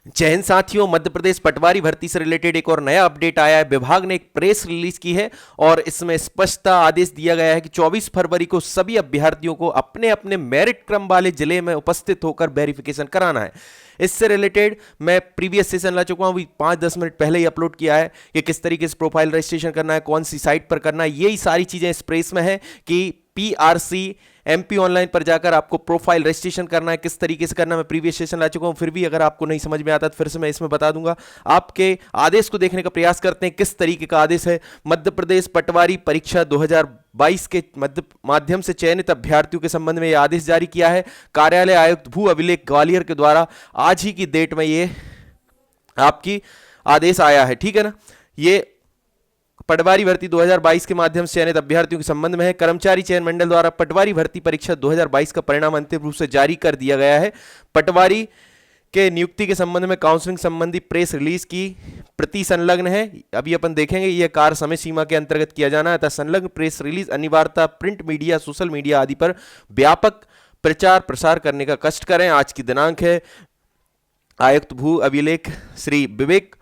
जय हिंद साथियों, मध्य प्रदेश पटवारी भर्ती से रिलेटेड एक और नया अपडेट आया है। विभाग ने एक प्रेस रिलीज की है और इसमें स्पष्टता आदेश दिया गया है कि 24 फरवरी को सभी अभ्यर्थियों को अपने अपने मेरिट क्रम वाले जिले में उपस्थित होकर वेरिफिकेशन कराना है। इससे रिलेटेड मैं प्रीवियस सेशन ला चुका हूं, 5-10 मिनट पहले ही अपलोड किया है कि किस तरीके से प्रोफाइल रजिस्ट्रेशन करना है, कौन सी साइट पर करना है। यही सारी चीजें इस प्रेस में है कि पीआरसी एमपी ऑनलाइन पर जाकर आपको प्रोफाइल रजिस्ट्रेशन करना है, किस तरीके से करना है। मैं प्रीवियस सेशन ला चुका हूं, फिर भी अगर आपको नहीं समझ में आता तो फिर से मैं इसमें बता दूंगा। आपके आदेश को देखने का प्रयास करते हैं, किस तरीके का आदेश है। मध्य प्रदेश पटवारी परीक्षा 2022 के माध्यम से चयनित अभ्यर्थियों के संबंध में यह आदेश जारी किया है। कार्यालय आयुक्त भू अभिलेख ग्वालियर के द्वारा आज ही की डेट में ये आपकी आदेश आया है, ठीक है ना। ये पटवारी भर्ती 2022 के माध्यम से चयनित अभ्यर्थियों के संबंध में है। कर्मचारी चयन मंडल द्वारा पटवारी भर्ती परीक्षा 2022 का परिणाम अंतिम रूप से जारी कर दिया गया है। पटवारी के नियुक्ति के संबंध में काउंसलिंग संबंधी प्रेस रिलीज की प्रति संलग्न है। अभी अपन देखेंगे यह कार्य समय सीमा के अंतर्गत किया जाना है तथा संलग्न प्रेस रिलीज अनिवार्यता प्रिंट मीडिया, सोशल मीडिया आदि पर व्यापक प्रचार प्रसार करने का कष्ट करें। आज की दिनांक है। आयुक्त भू अभिलेख श्री विवेक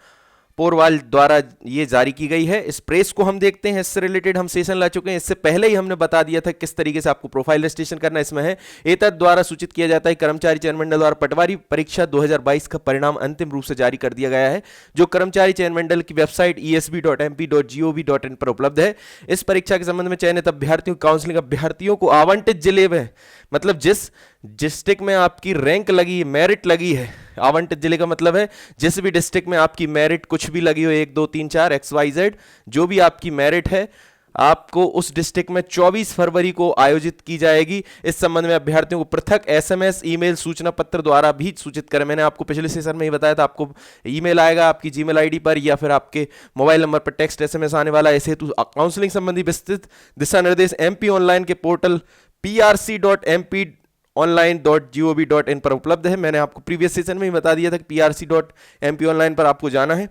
पोरवाल द्वारा ये जारी की गई है। इस प्रेस को हम देखते हैं, इससे रिलेटेड हम सेशन ला चुके हैं। इससे पहले ही हमने बता दिया था किस तरीके से आपको प्रोफाइल रजिस्ट्रेशन करना है। इसमें है एतद द्वारा सूचित किया जाता है कर्मचारी चयन मंडल द्वारा पटवारी परीक्षा 2022 का परिणाम अंतिम रूप से जारी कर दिया गया है, जो कर्मचारी चयन मंडल की वेबसाइट esb.mp.gov.in पर उपलब्ध है। इस परीक्षा के संबंध में चयनित अभ्यर्थियों काउंसलिंग अभ्यर्थियों को आवंटित जिले में, मतलब जिस डिस्ट्रिक्ट में आपकी रैंक लगी, मेरिट लगी है, आवंटित जिले का मतलब है जिस भी डिस्ट्रिक्ट में आपकी मेरिट कुछ भी लगी हो, 1 2 3 4 XYZ जो भी आपकी मेरिट है, आपको उस डिस्ट्रिक्ट में 24 फरवरी को आयोजित की जाएगी। इस संबंध में अभ्यर्थियों को पृथक SMS, ईमेल, सूचना पत्र द्वारा भी सूचित करें। मैंने आपको पिछले सेशन में ही बताया था, आपको ईमेल आएगा आपकी जीमेल आईडी पर या फिर आपके मोबाइल नंबर पर टेक्स्ट SMS आने वाला है। इस हेतु काउंसलिंग संबंधी विस्तृत दिशा निर्देश MP ऑनलाइन के पोर्टल prc.mp.online.gov.in पर उपलब्ध है। मैंने आपको प्रीवियस सेशन में ही बता दिया था कि prc.mp.online पर आपको जाना है।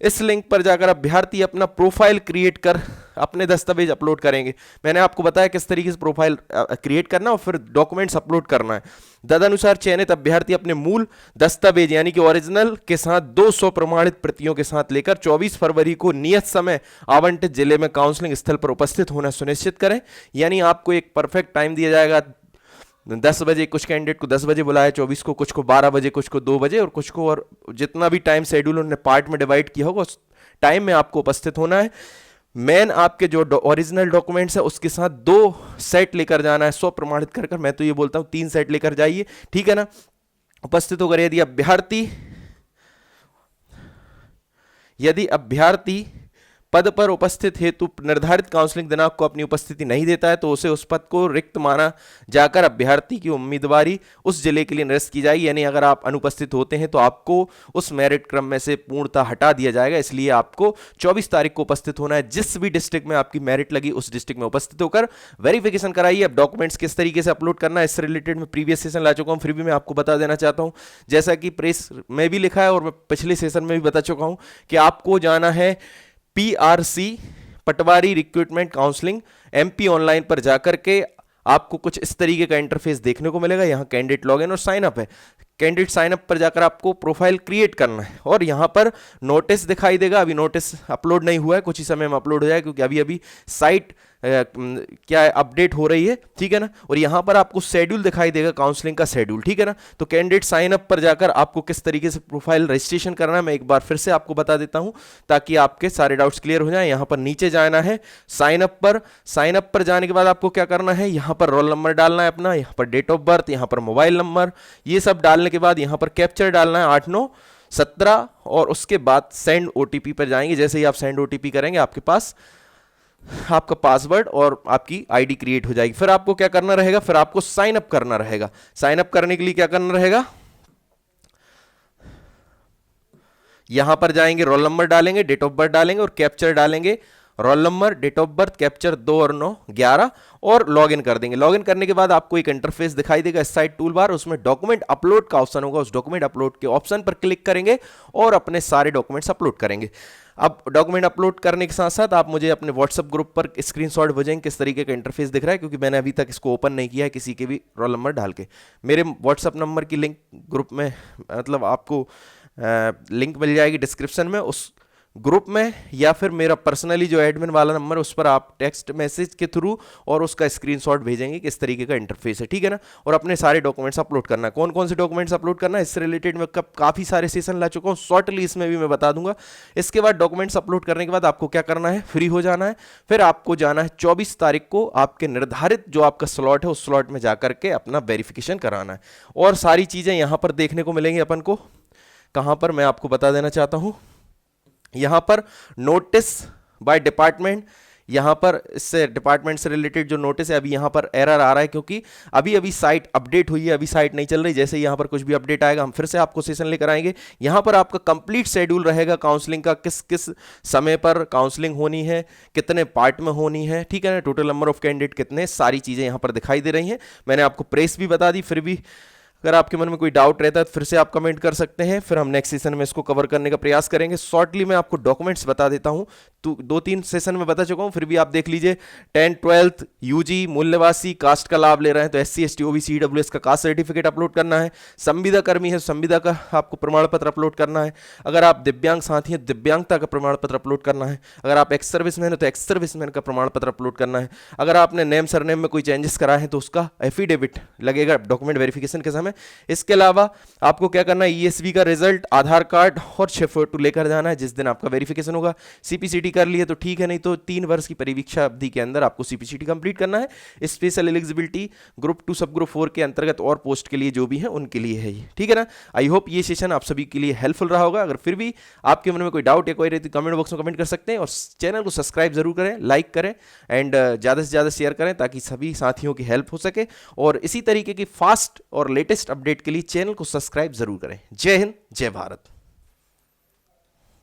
इस लिंक पर जाकर अभ्यर्थी अपना प्रोफाइल क्रिएट कर अपने दस्तावेज अपलोड करेंगे। मैंने आपको बताया किस तरीके से प्रोफाइल क्रिएट करना और फिर डॉक्यूमेंट्स अपलोड करना है। तदनुसार चयनित अभ्यर्थी अपने मूल दस्तावेज यानी कि ओरिजिनल के साथ 200 प्रमाणित प्रतियों के साथ लेकर 24 फरवरी को नियत समय आवंटित जिले में काउंसलिंग स्थल पर उपस्थित होना सुनिश्चित करें। यानी आपको एक परफेक्ट टाइम दिया जाएगा। 10 बजे कुछ कैंडिडेट को 10 बजे बुलाया, 24 को, कुछ को 12 बजे, कुछ को 2 बजे और कुछ को, और जितना भी टाइम शेड्यूल उन्होंने पार्ट में डिवाइड किया होगा उस टाइम में आपको उपस्थित होना है। मेन आपके जो ओरिजिनल डॉक्यूमेंट्स है उसके साथ 2 सेट लेकर जाना है, 100 प्रमाणित कर कर। मैं तो ये बोलता हूं 3 सेट लेकर जाइए, ठीक है ना। उपस्थित होकर यदि अभ्यर्थी पद पर उपस्थित हेतु निर्धारित काउंसलिंग दिनांक को अपनी उपस्थिति नहीं देता है तो उसे उस पद को रिक्त माना जाकर अभ्यर्थी की उम्मीदवारी उस जिले के लिए निरस्त की जाएगी। यानी अगर आप अनुपस्थित होते हैं तो आपको उस मेरिट क्रम में से पूर्णतः हटा दिया जाएगा। इसलिए आपको 24 तारीख को उपस्थित होना है। जिस भी डिस्ट्रिक्ट में आपकी मेरिट लगी उस डिस्ट्रिक्ट में उपस्थित होकर वेरिफिकेशन कराइए। अब डॉक्यूमेंट्स किस तरीके से अपलोड करना है इससे रिलेटेड मैं प्रीवियस सेशन ला चुका हूँ, फिर भी मैं आपको बता देना चाहता हूँ। जैसा कि प्रेस में भी लिखा है और मैं पिछले सेशन में भी बता चुका हूँ कि आपको जाना है PRC पटवारी रिक्रूटमेंट काउंसलिंग MP ऑनलाइन पर जाकर के आपको कुछ इस तरीके का इंटरफेस देखने को मिलेगा। यहाँ कैंडिडेट लॉगिन और साइन अप है। कैंडिडेट साइन अप पर जाकर आपको प्रोफाइल क्रिएट करना है और यहाँ पर नोटिस दिखाई देगा। अभी नोटिस अपलोड नहीं हुआ है, कुछ ही समय में अपलोड हो जाएगा क्योंकि अभी अभी साइट क्या है, अपडेट हो रही है, ठीक है ना। और यहाँ पर आपको शेड्यूल दिखाई देगा, काउंसलिंग का शेड्यूल, ठीक है ना। तो कैंडिडेट साइन अप पर जाकर आपको किस तरीके से प्रोफाइल रजिस्ट्रेशन करना है मैं एक बार फिर से आपको बता देता हूँ ताकि आपके सारे डाउट्स क्लियर हो जाए। यहाँ पर नीचे जाना है साइन अप पर। साइन अप पर जाने के बाद आपको क्या करना है, यहाँ पर रोल नंबर डालना है अपना, यहाँ पर डेट ऑफ बर्थ, यहाँ पर मोबाइल नंबर, ये सब डालने के बाद यहाँ पर कैप्चर डालना है 8917 और उसके बाद सेंड OTP पर जाएंगे। जैसे ही आप सेंड OTP करेंगे आपके पास आपका पासवर्ड और आपकी आईडी क्रिएट हो जाएगी। फिर आपको क्या करना रहेगा, फिर आपको साइन अप करना रहेगा। साइन अप करने के लिए क्या करना रहेगा, यहां पर जाएंगे, रोल नंबर डालेंगे, डेट ऑफ बर्थ डालेंगे और कैप्चर डालेंगे। Roll number, date of birth, captcha 2 और 9 11 और लॉगिन कर देंगे। लॉगिन करने के बाद आपको एक इंटरफेस दिखाई देगा इस साइड टूल बार, उसमें डॉक्यूमेंट अपलोड का ऑप्शन होगा। उस डॉक्यूमेंट अपलोड के ऑप्शन पर क्लिक करेंगे और अपने सारे डॉक्यूमेंट्स अपलोड करेंगे। अब डॉक्यूमेंट अपलोड करने के साथ साथ आप मुझे अपने व्हाट्सएप ग्रुप पर स्क्रीनशॉट भेजेंगे किस तरीके का इंटरफेस दिख रहा है, क्योंकि मैंने अभी तक इसको ओपन नहीं किया है किसी के भी रोल नंबर डाल के। मेरे व्हाट्सएप नंबर की लिंक ग्रुप में मतलब आपको लिंक मिल जाएगी डिस्क्रिप्शन में, उस ग्रुप में, या फिर मेरा पर्सनली जो एडमिन वाला नंबर है उस पर आप टेक्स्ट मैसेज के थ्रू और उसका स्क्रीनशॉट भेजेंगे कि इस तरीके का इंटरफेस है, ठीक है ना। और अपने सारे डॉक्यूमेंट्स अपलोड करना है। कौन कौन से डॉक्यूमेंट्स अपलोड करना है इससे रिलेटेड मैं काफ़ी सारे सेशन ला चुका हूँ, शॉर्टली इसमें भी मैं बता दूंगा। इसके बाद डॉक्यूमेंट्स अपलोड करने के बाद आपको क्या करना है, फ्री हो जाना है। फिर आपको जाना है 24 तारीख को आपके निर्धारित जो आपका स्लॉट है उस स्लॉट में जाकर के अपना वेरिफिकेशन कराना है। और सारी चीज़ें यहाँ पर देखने को मिलेंगी अपन को। कहाँ पर, मैं आपको बता देना चाहता हूँ, यहाँ पर नोटिस बाय डिपार्टमेंट, यहाँ पर इससे डिपार्टमेंट से रिलेटेड जो नोटिस है, अभी यहाँ पर एरर आ रहा है क्योंकि अभी अभी साइट अपडेट हुई है, अभी साइट नहीं चल रही। जैसे ही यहाँ पर कुछ भी अपडेट आएगा हम फिर से आपको सेशन लेकर आएंगे। यहाँ पर आपका कंप्लीट शेड्यूल रहेगा काउंसलिंग का, किस किस समय पर काउंसलिंग होनी है, कितने पार्ट में होनी है, ठीक है ना, टोटल नंबर ऑफ कैंडिडेट कितने, सारी चीज़ें यहाँ पर दिखाई दे रही हैं। मैंने आपको प्रेस भी बता दी, फिर भी अगर आपके मन में कोई डाउट रहता है तो फिर से आप कमेंट कर सकते हैं, फिर हम नेक्स्ट सेशन में इसको कवर करने का प्रयास करेंगे। शॉर्टली मैं आपको डॉक्यूमेंट्स बता देता हूं, तो 2-3 सेशन में बता चुका हूं, फिर भी आप देख लीजिए। 10th 12th यूजी मूल्यवासी कास्ट का लाभ ले रहे हैं तो SC ST OBC EWS का कास्ट सर्टिफिकेट अपलोड करना है। संविदा कर्मी है, संविदा का आपको प्रमाण पत्र अपलोड करना है। अगर आप दिव्यांग साथी हैं, दिव्यांगता का प्रमाण पत्र अपलोड करना है। अगर आप एक्स सर्विसमैन है तो एक्स सर्विसमैन का प्रमाण पत्र अपलोड करना है। अगर आपने नेम सरनेम में कोई चेंजेस कराए हैं तो उसका एफिडेविट लगेगा डॉक्यूमेंट वेरिफिकेशन के समय। इसके अलावा आपको क्या करना है, ESV का रिजल्ट, आधार कार्ड और 6 फोटो लेकर जाना है जिस दिन आपका वेरिफिकेशन होगा। CPCT कर लिए तो ठीक है, नहीं तो 3 वर्ष की परीक्षा अवधि के अंदर आपको CPCT कंप्लीट करना है। स्पेशल एलिजिबिलिटी ग्रुप 2 सब ग्रुप 4 के अंतर्गत और पोस्ट के लिए जो भी है उनके लिए है ये, ठीक है ना। आई होप ये सेशन आप सभी के लिए हेल्पफुल रहा होगा। अगर फिर भी आपके मन में कोई डाउट या कोई रहती कमेंट बॉक्स में कमेंट कर सकते हैं, और चैनल को सब्सक्राइब जरूर करें, लाइक करें एंड ज़्यादा से ज़्यादा शेयर करें ताकि सभी साथियों की हेल्प हो सके। और इसी तरीके की फास्ट और लेटेस्ट अपडेट के लिए चैनल को सब्सक्राइब जरूर करें। जय हिंद, जय भारत।